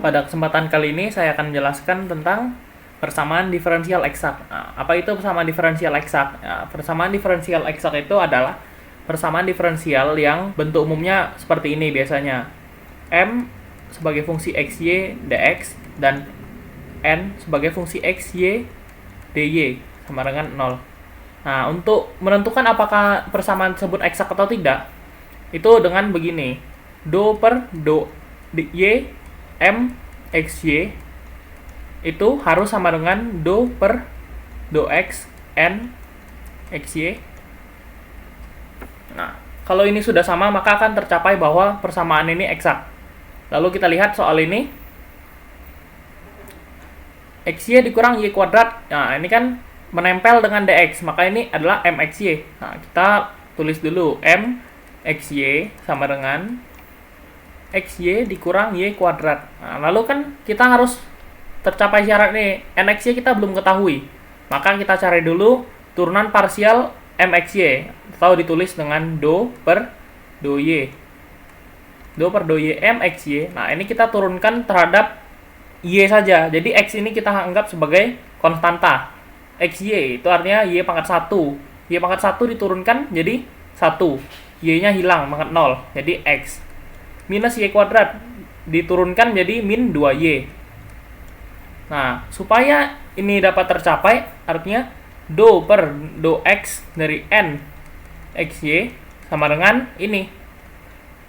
Pada kesempatan kali ini saya akan menjelaskan tentang persamaan diferensial eksak. Nah, apa itu persamaan diferensial eksak? Nah, persamaan diferensial eksak itu adalah persamaan diferensial yang bentuk umumnya seperti ini biasanya. M sebagai fungsi xy dx dan n sebagai fungsi xy dy sama dengan 0. Nah, untuk menentukan apakah persamaan tersebut eksak atau tidak, itu dengan begini. Do per do y m xy itu harus sama dengan do per do x n xy. Nah, kalau ini sudah sama maka akan tercapai bahwa persamaan ini eksak. Lalu kita lihat soal ini. Xy dikurang y kuadrat. Nah, ini kan menempel dengan dx, maka ini adalah mxy. Nah, kita tulis dulu mxy sama dengan xy dikurang y kuadrat. Nah, lalu kan kita harus tercapai syarat ini. Nxy kita belum ketahui, maka kita cari dulu turunan parsial mxy, atau ditulis dengan do per do y. Do per do y mxy. Nah, ini kita turunkan terhadap y saja. Jadi x ini kita anggap sebagai konstanta. Xy itu artinya y pangkat 1. Y pangkat 1 diturunkan jadi 1. Y-nya hilang pangkat 0. Jadi x. Minus y kuadrat diturunkan jadi min 2y. Nah, supaya ini dapat tercapai, artinya do per do x dari n xy sama dengan ini.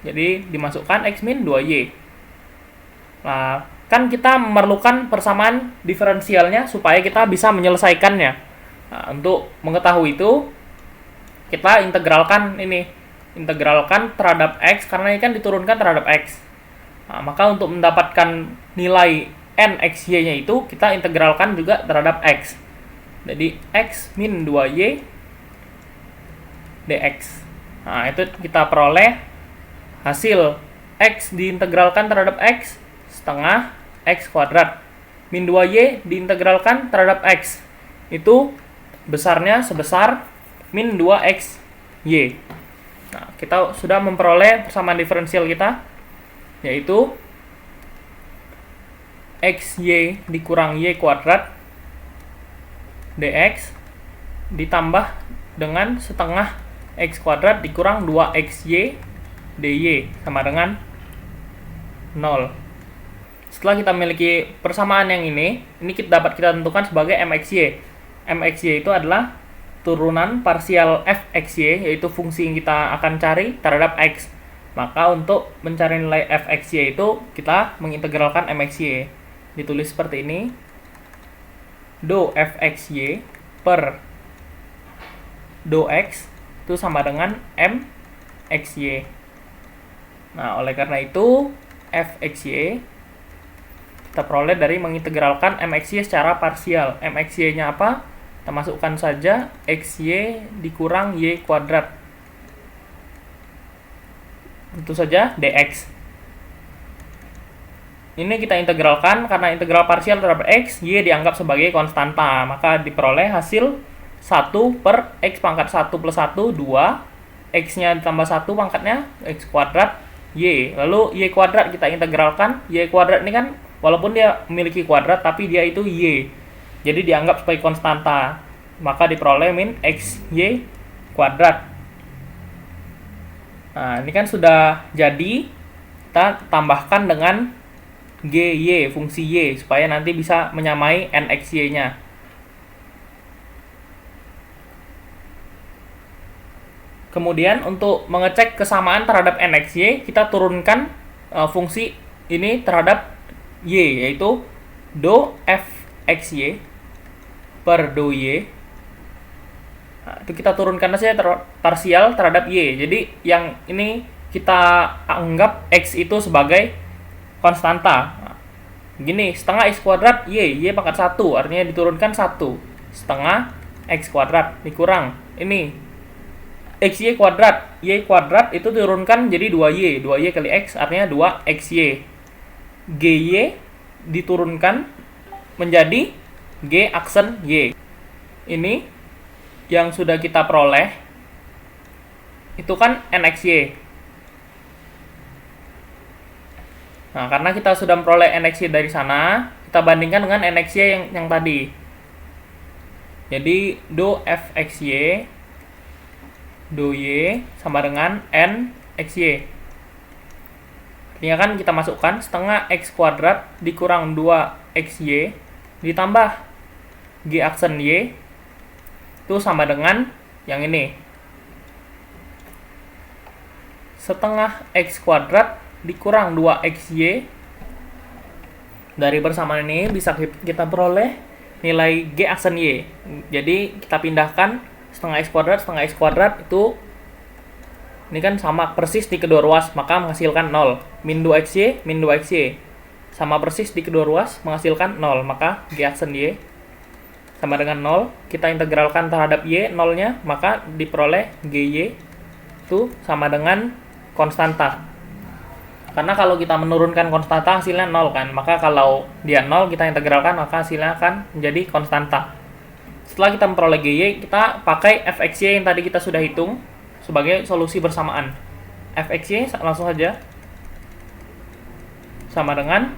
Jadi dimasukkan x min 2y. Nah, kan kita memerlukan persamaan diferensialnya supaya kita bisa menyelesaikannya. Nah, untuk mengetahui itu, kita integralkan ini. Integralkan terhadap x, karena ini kan diturunkan terhadap x. Nah, maka untuk mendapatkan nilai n xy-nya itu, kita integralkan juga terhadap x. Jadi x min 2y dx. Nah, itu kita peroleh hasil x diintegralkan terhadap x setengah x kuadrat min 2y diintegralkan terhadap x, itu besarnya sebesar min 2xy. Nah, kita sudah memperoleh persamaan diferensial kita, yaitu xy dikurang y kuadrat dx ditambah dengan setengah x kuadrat dikurang 2xy dy sama dengan 0. Setelah kita memiliki persamaan yang ini dapat kita tentukan sebagai mxy. Mxy itu adalah turunan parsial fxy, yaitu fungsi yang kita akan cari terhadap x. Maka untuk mencari nilai fxy itu kita mengintegralkan mxy. Ditulis seperti ini. Do fxy per do x itu sama dengan mxy. Nah, oleh karena itu fxy kita peroleh dari mengintegralkan mxy secara parsial. Mxy-nya apa? Kita masukkan saja xy dikurang y kuadrat. Tentu saja dx. Ini kita integralkan, karena integral parsial terhadap x, y dianggap sebagai konstanta. Maka diperoleh hasil 1 per x pangkat 1 plus 1, 2. X-nya ditambah 1 pangkatnya, x kuadrat, y. Lalu y kuadrat kita integralkan. Y kuadrat ini kan walaupun dia memiliki kuadrat, tapi dia itu y. Jadi dianggap sebagai konstanta. Maka diperoleh min xy kuadrat. Nah, ini kan sudah jadi. Kita tambahkan dengan gy, fungsi y, supaya nanti bisa menyamai nxy-nya. Kemudian untuk mengecek kesamaan terhadap nxy, kita turunkan fungsi ini terhadap y, yaitu do fxy per do y. Nah, itu kita turunkan saja parsial terhadap y. Jadi yang ini kita anggap x itu sebagai konstanta. Nah, gini, setengah x kuadrat y pangkat 1, artinya diturunkan 1. Setengah x kuadrat dikurang ini xy kuadrat. Y kuadrat itu diturunkan jadi 2y. 2y kali x artinya 2xy. Gy diturunkan menjadi g aksen y. Ini yang sudah kita peroleh itu kan nxy. Nah, karena kita sudah memperoleh NXY dari sana, kita bandingkan dengan NXY yang tadi. Jadi, do fxy, do y sama dengan nxy. Artinya kan kita masukkan setengah x kuadrat dikurang 2xy ditambah g aksen y itu sama dengan yang ini. Setengah x kuadrat dikurang 2xy. Dari persamaan ini bisa kita peroleh nilai g aksen y. Jadi kita pindahkan setengah x kuadrat itu ini kan sama persis di kedua ruas, maka menghasilkan 0. Min 2xy sama persis di kedua ruas menghasilkan 0, maka g aksen y sama dengan 0. Kita integralkan terhadap y 0-nya, maka diperoleh gy itu sama dengan konstanta. Karena kalau kita menurunkan konstanta hasilnya 0 kan, maka kalau dia 0 kita integralkan maka hasilnya akan menjadi konstanta. Setelah kita memperoleh gy, kita pakai fxy yang tadi kita sudah hitung sebagai solusi bersamaan. Fxy langsung saja sama dengan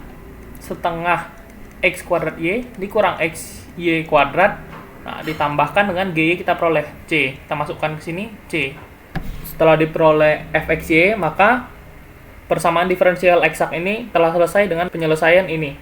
setengah x kuadrat y dikurang xy kuadrat. Nah, ditambahkan dengan gy kita peroleh c. Kita masukkan ke sini c. Setelah diperoleh fxy, maka persamaan diferensial eksak ini telah selesai dengan penyelesaian ini.